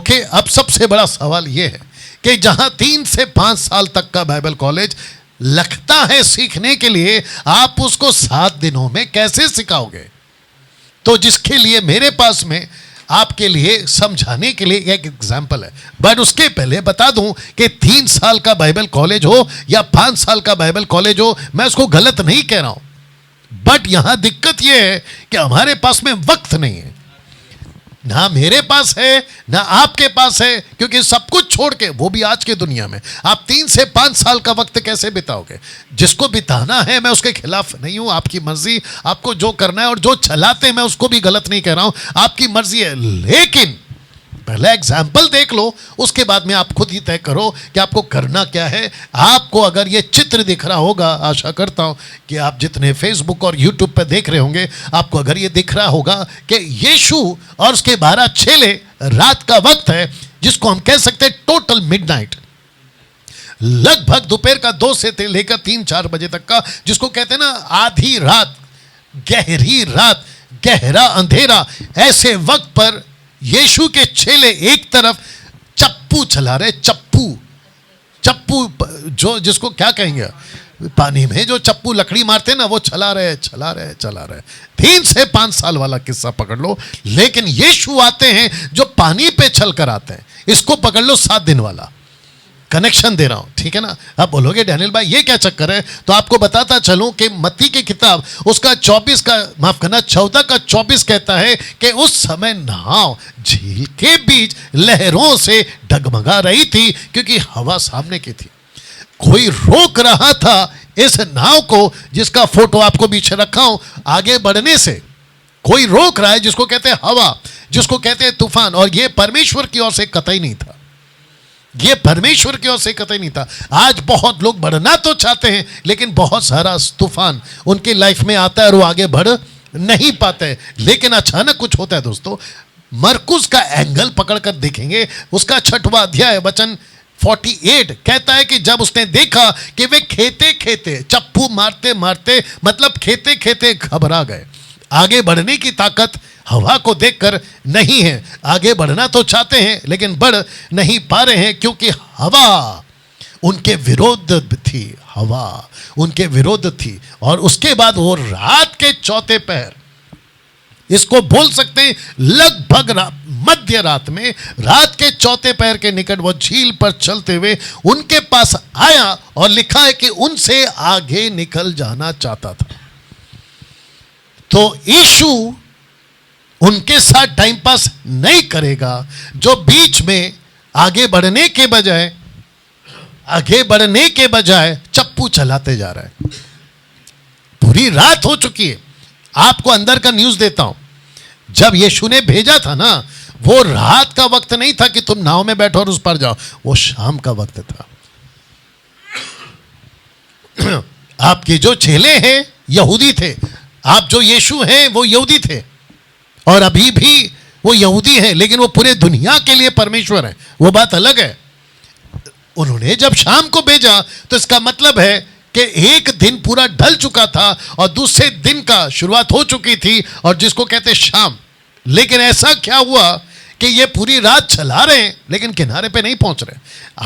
क्योंकि अब सबसे बड़ा सवाल यह है कि जहां 3 से 5 साल तक का बाइबल कॉलेज लगता है सीखने के लिए, आप उसको 7 दिनों में कैसे सिखाओगे? तो जिसके लिए मेरे पास में आपके लिए समझाने के लिए एक एग्जाम्पल है। बट उसके पहले बता दूं कि 3 साल का बाइबल कॉलेज हो या 5 साल का बाइबल कॉलेज हो, मैं उसको गलत नहीं कह रहा हूं। बट यहां दिक्कत यह है कि हमारे पास में वक्त नहीं है, ना मेरे पास है ना आपके पास है, क्योंकि सब कुछ छोड़ के, वो भी आज के दुनिया में, आप 3 से 5 साल का वक्त कैसे बिताओगे? जिसको बिताना है, मैं उसके खिलाफ नहीं हूं, आपकी मर्जी, आपको जो करना है। और जो चलाते हैं, मैं उसको भी गलत नहीं कह रहा हूं, आपकी मर्जी है। लेकिन पहले एग्जाम्पल देख लो, उसके बाद में आप खुद ही तय करो कि आपको करना क्या है। आपको अगर ये चित्र दिख रहा होगा, आशा करता हूं कि आप जितने फेसबुक और यूट्यूब पे देख रहे होंगे, आपको अगर ये दिख रहा होगा कि यीशु और उसके 12 चेले, रात का वक्त है जिसको हम कह सकते हैं टोटल मिडनाइट, लगभग दोपहर का 2 से लेकर 3-4 बजे तक का, जिसको कहते हैं ना आधी रात, गहरी रात, गहरा अंधेरा। ऐसे वक्त पर यीशु के चेले एक तरफ चप्पू चला रहे, चप्पू जो जिसको क्या कहेंगे, पानी में जो चप्पू लकड़ी मारते हैं ना, वो चला रहे 3 से 5 साल वाला किस्सा पकड़ लो। लेकिन यीशु आते हैं जो पानी पे चल कर आते हैं, इसको पकड़ लो 7 दिन वाला। कनेक्शन दे रहा हूं, ठीक है ना? आप बोलोगे डैनियल भाई ये क्या चक्कर है, तो आपको बताता चलूं कि मत्ती की किताब उसका 14 का 24 कहता है कि उस समय नाव झील के बीच लहरों से डगमगा रही थी, क्योंकि हवा सामने की थी। कोई रोक रहा था इस नाव को, जिसका फोटो आपको पीछे रखा हूं, आगे बढ़ने से। कोई रोक रहा है, जिसको कहते हैं हवा, जिसको कहते हैं तूफान। और यह परमेश्वर की ओर से कतई नहीं था, ये परमेश्वर की ओर से कतई नहीं था। आज बहुत लोग बढ़ना तो चाहते हैं, लेकिन बहुत सारा तूफान उनकी लाइफ में आता है और वो आगे बढ़ नहीं पाते। लेकिन अचानक कुछ होता है दोस्तों। मरकुस का एंगल पकड़कर देखेंगे, उसका 6वां अध्याय वचन 48 कहता है कि जब उसने देखा कि वे खेते खेते, चप्पू मारते मारते, मतलब खेते खेते घबरा गए। आगे बढ़ने की ताकत हवा को देखकर नहीं है। आगे बढ़ना तो चाहते हैं लेकिन बढ़ नहीं पा रहे हैं, क्योंकि हवा उनके विरोध थी, हवा उनके विरोध थी। और उसके बाद वो रात के 4 पहर, इसको बोल सकते हैं लगभग मध्य रात में, रात के 4 पहर के निकट वो झील पर चलते हुए उनके पास आया, और लिखा है कि उनसे आगे निकल जाना चाहता था। तो यीशु उनके साथ टाइम पास नहीं करेगा, जो बीच में आगे बढ़ने के बजाय चप्पू चलाते जा रहा है। पूरी रात हो चुकी है। आपको अंदर का न्यूज़ देता हूं, जब यीशु ने भेजा था ना, वो रात का वक्त नहीं था कि तुम नाव में बैठो और उस पर जाओ, वो शाम का वक्त था। आपके जो चेले हैं यहूदी थे, आप जो यीशु हैं वो यहूदी थे, और अभी भी वो यहूदी हैं, लेकिन वो पूरे दुनिया के लिए परमेश्वर है, वो बात अलग है। उन्होंने जब शाम को भेजा तो इसका मतलब है कि एक दिन पूरा ढल चुका था और दूसरे दिन का शुरुआत हो चुकी थी, और जिसको कहते शाम। लेकिन ऐसा क्या हुआ कि ये पूरी रात चला रहे हैं लेकिन किनारे पे नहीं पहुंच रहे।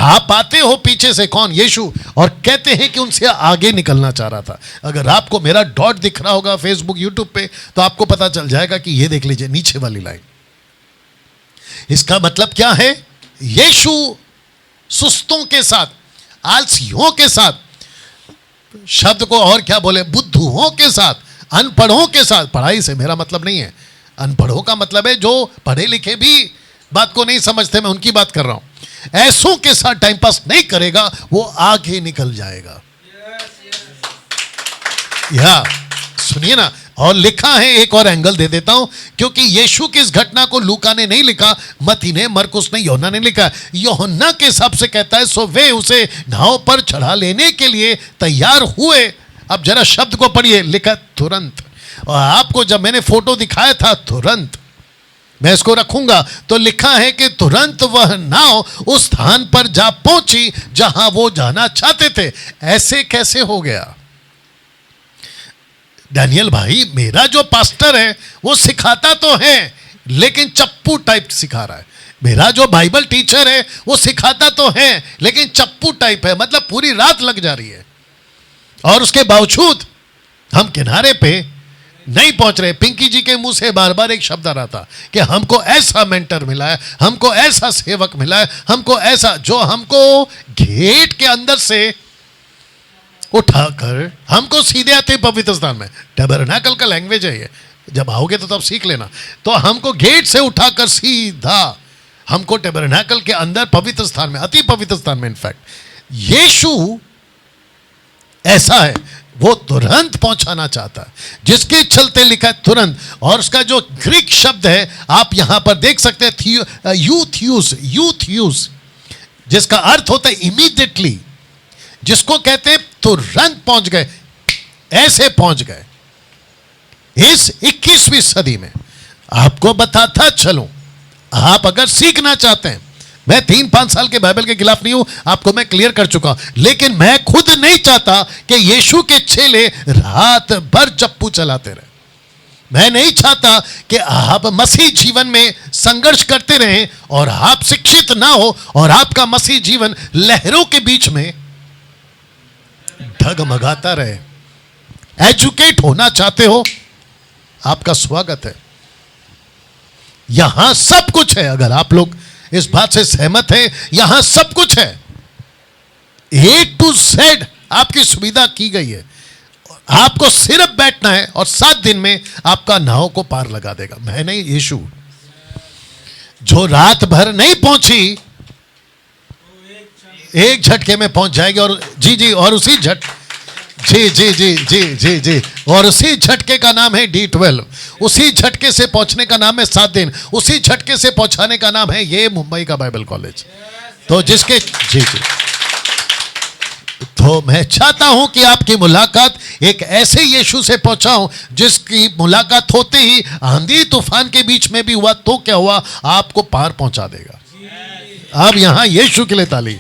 आप आते हो पीछे से, कौन? यीशु, और कहते हैं कि उनसे आगे निकलना चाह रहा था। अगर आपको मेरा डॉट दिख रहा होगा फेसबुक यूट्यूब पे, तो आपको पता चल जाएगा कि ये देख लीजिए नीचे वाली लाइन। इसका मतलब क्या है? यीशु सुस्तों के साथ, आलसियों के साथ, शब्द को और क्या बोले, बुद्धुओं के साथ, अनपढ़ों के साथ। पढ़ाई से मेरा मतलब नहीं है, अनपढ़ों का मतलब है जो पढ़े लिखे भी बात को नहीं समझते, मैं उनकी बात कर रहा हूं। ऐसों के साथ टाइम पास नहीं करेगा, वो आगे निकल जाएगा। या सुनिए ना, और लिखा है, एक और एंगल दे देता हूं, क्योंकि यीशु की इस घटना को लूका ने नहीं लिखा, मत्ती ने, मरकुस ने, यूहन्ना ने लिखा। यूहन्ना के हिसाब से कहता है, सो वे उसे नाव पर चढ़ा लेने के लिए तैयार हुए। अब जरा शब्द को पढ़िए, लिखा तुरंत। और आपको जब मैंने फोटो दिखाया था तुरंत, मैं इसको रखूंगा, तो लिखा है कि तुरंत वह नाव उस स्थान पर जा पहुंची जहां वो जाना चाहते थे। ऐसे कैसे हो गया? डैनियल भाई, मेरा जो पास्टर है वो सिखाता तो है, लेकिन चप्पू टाइप सिखा रहा है। मेरा जो बाइबल टीचर है वो सिखाता तो है, लेकिन चप्पू टाइप है, मतलब पूरी रात लग जा रही है, और उसके बावजूद हम किनारे पे नहीं पहुंच रहे। पिंकी जी के मुंह से बार बार एक शब्द आ रहा था कि हमको ऐसा मेंटर मिला है, हमको ऐसा सेवक मिला है, हमको ऐसा, जो हमको गेट के अंदर से उठाकर हमको सीधे आते पवित्र स्थान में। टैबरनेकल का लैंग्वेज है ये, जब आओगे तो तब सीख लेना। तो हमको गेट से उठाकर सीधा हमको टैबरनेकल के अंदर पवित्र स्थान में, अति पवित्र स्थान में, इनफैक्ट यीशु ऐसा है, वो तुरंत पहुंचाना चाहता है, जिसके चलते लिखा है तुरंत। और उसका जो ग्रीक शब्द है आप यहां पर देख सकते हैं, यूथ, जिसका अर्थ होता है इमीडिएटली, जिसको कहते हैं तुरंत पहुंच गए, ऐसे पहुंच गए। इस 21वीं सदी में आपको बताता चलूं, आप अगर सीखना चाहते हैं, मैं 3-5 साल के बाइबल के खिलाफ नहीं हूं, आपको मैं क्लियर कर चुका हूं, लेकिन मैं खुद नहीं चाहता कि यीशु के चेले रात भर चप्पू चलाते रहे। मैं नहीं चाहता कि आप मसीह जीवन में संघर्ष करते रहें और आप शिक्षित ना हो और आपका मसीह जीवन लहरों के बीच में डगमगाता रहे। एजुकेट होना चाहते हो, आपका स्वागत है, यहां सब कुछ है। अगर आप लोग इस बात से सहमत है, यहां सब कुछ है, A to Z आपकी सुविधा की गई है। आपको सिर्फ बैठना है और 7 दिन में आपका नाव को पार लगा देगा। मैं नहीं, यीशु। जो रात भर नहीं पहुंची, एक झटके में पहुंच जाएगी। और जी, और उसी जी, और उसी झटके का नाम है D12। उसी झटके से पहुंचने का नाम है 7 दिन। उसी झटके से पहुंचाने का नाम है ये मुंबई का बाइबल कॉलेज। तो जिसके जी, तो मैं चाहता हूं कि आपकी मुलाकात एक ऐसे यीशु से पहुंचाऊं, जिसकी मुलाकात होते ही आंधी तूफान के बीच में भी हुआ तो क्या हुआ, आपको पार पहुंचा देगा। अब यहां यीशु के लिए ताली।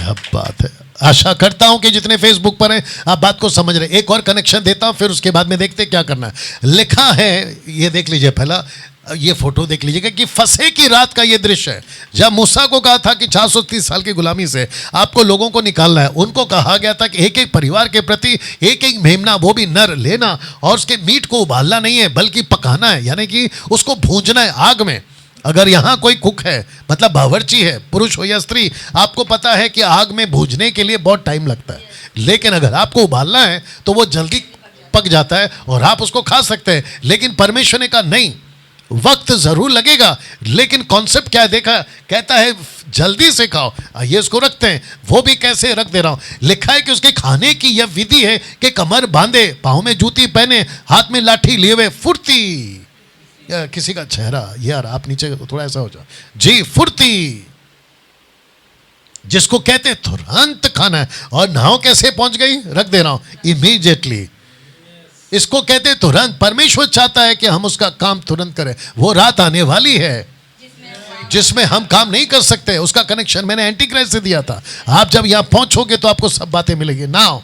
अब बात है, आशा करता हूं कि जितने फेसबुक पर हैं आप बात को समझ रहे। एक और कनेक्शन देता हूं, फिर उसके बाद में देखते क्या करना है। लिखा है, ये देख लीजिए, पहला ये फोटो देख लीजिएगा कि फंसे की रात का ये दृश्य है, जब मूसा को कहा था कि 430 साल की गुलामी से आपको लोगों को निकालना है। उनको कहा गया था कि एक एक परिवार के प्रति एक एक मेमना, वो भी नर, लेना, और उसके मीट को उबालना नहीं है बल्कि पकाना है, यानी कि उसको भूंजना है आग में। अगर यहाँ कोई कुक है, मतलब बावर्ची है, पुरुष हो या स्त्री, आपको पता है कि आग में भूनने के लिए बहुत टाइम लगता है, लेकिन अगर आपको उबालना है तो वो जल्दी पक जाता है और आप उसको खा सकते हैं। लेकिन परमेश्वर ने कहा नहीं, वक्त जरूर लगेगा, लेकिन कॉन्सेप्ट क्या देखा, कहता है जल्दी से खाओ। आइए इसको रखते हैं, वो भी कैसे रख दे रहा हूं। लिखा है कि उसके खाने की यह विधि है कि कमर बांधे, पाँव में जूती पहने, हाथ में लाठी लिए हुए फुर्ती। किसी का चेहरा, यार आप नीचे थोड़ा ऐसा हो जाओ जी, फुर्ती, जिसको कहते तुरंत खाना है। और नाव कैसे पहुंच गई, रख दे रहा हूं, इमीडिएटली। इसको कहते तुरंत। परमेश्वर चाहता है कि हम उसका काम तुरंत करें। वो रात आने वाली है जिसमें हम काम नहीं कर सकते। उसका कनेक्शन मैंने एंटी क्राइस्ट से दिया था। आप जब यहां पहुंचोगे तो आपको सब बातें मिलेंगी। नाउ